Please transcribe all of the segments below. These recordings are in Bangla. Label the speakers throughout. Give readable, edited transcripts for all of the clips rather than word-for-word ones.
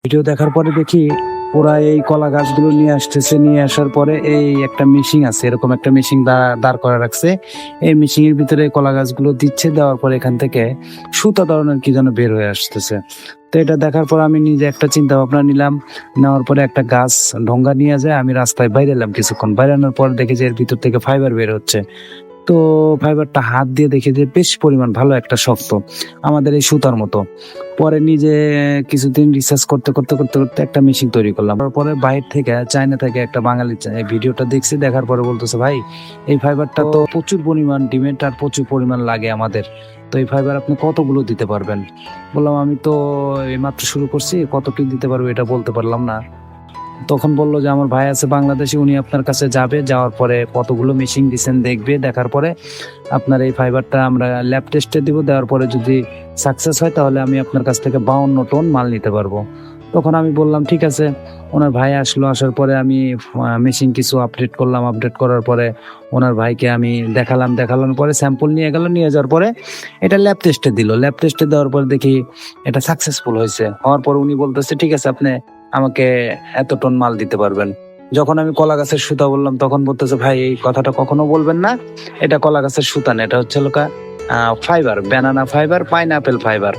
Speaker 1: ভিডিও দেখার পরে দেখি ওরা এই কলা গাছগুলো নিয়ে আসতেছে, নিয়ে আসার পরে এই একটা মেশিন আছে, এরকম একটা মেশিন দাঁড় করে রাখছে। এই মেশিনের ভিতরে কলা গাছগুলো দিচ্ছে, দেওয়ার পরে এখান থেকে সুতা ধরনের কি যেন বের হয়ে আসতেছে। তো এটা দেখার পর আমি নিজে একটা চিন্তা ভাবনা নিলাম। নেওয়ার পরে একটা গাছ ঢোঙ্গা নিয়ে যায়, আমি রাস্তায় বাইরে এলাম, কিছুক্ষণ বাইরানোর পর দেখি যে এর ভিতর থেকে ফাইবার বের হচ্ছে। তো ফাইবারটা হাত দিয়ে দেখি যে বেশ পরিমাণ ভালো, একটা শক্ত, আমাদের এই সুতার মতো। পরে নিজে কিছুদিন রিসার্চ করতে করতে করতে করতে একটা মেশিন তৈরি করলাম। তারপরে বাইরে থেকে, চায়না থেকে একটা বাঙালি ভিডিওটা দেখছি, দেখার পরে বলতেছে, ভাই এই ফাইবারটা তো প্রচুর পরিমাণ ডিমেন্ট আর প্রচুর পরিমাণ লাগে আমাদের, তো এই ফাইবার আপনি কতগুলো দিতে পারবেন? বললাম আমি তো এইমাত্র শুরু করছি, কত কি দিতে পারবো এটা বলতে পারলাম না। তখন বললো যে আমার ভাই আছে বাংলাদেশে, উনি আপনার কাছে যাবে, যাওয়ার পরে কতগুলো মেশিন দিচ্ছেন দেখবে, দেখার পরে আপনার এই ফাইবারটা আমরা ল্যাব টেস্টে দিব, দেওয়ার পরে যদি সাকসেস হয় তাহলে আমি আপনার কাছ থেকে 52 টন মাল নিতে পারবো। তখন আমি বললাম ঠিক আছে। ওনার ভাই আসলো, আসার পরে আমি মেশিন কিছু আপডেট করলাম, আপডেট করার পরে ওনার ভাইকে আমি দেখালাম পরে স্যাম্পল নিয়ে গেল, নিয়ে যাওয়ার পরে এটা ল্যাব টেস্টে দিল। ল্যাব টেস্টে দেওয়ার পরে দেখি এটা সাকসেসফুল হয়েছে। হওয়ার পর উনি বলতেছে ঠিক আছে, আপনি আমাকে এত টন মাল দিতে পারবেন। যখন আমি কলা গাছের সুতা বললাম, তখন বলতেছে ভাই এই কথাটা কখনো বলবেন না, এটা কলা গাছের সুতা না, এটা হচ্ছে লোকা fibre, banana fibre, pineapple fibre,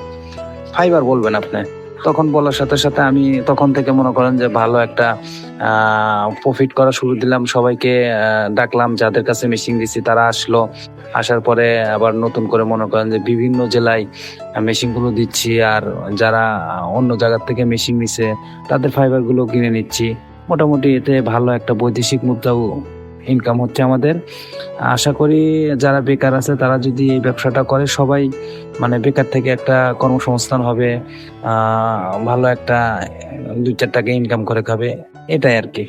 Speaker 1: fibre বলবেন আপনি। তখন বলার সাথে সাথে আমি তখন থেকে মনে করেন যে ভালো একটা প্রফিট করা শুরু দিলাম। সবাইকে ডাকলাম, যাদের কাছে মেশিন দিছি তারা আসলো। আসার পরে আবার নতুন করে মনে করেন যে বিভিন্ন জেলায় মেশিনগুলো দিচ্ছি, আর যারা অন্য জায়গার থেকে মেশিন নিছে তাদের ফাইবারগুলো কিনে নিচ্ছি। মোটামুটি এতে ভালো একটা বৈদেশিক মুদ্রাও ইনকাম হচ্ছে আমাদের। আশা করি যারা বেকার আছে তারা যদি এই ব্যবসাটা করে, সবাই মানে বেকার থেকে একটা কর্মসংস্থান হবে, ভালো একটা 2-4 টাকা ইনকাম করে খাবে, এটাই আর কি।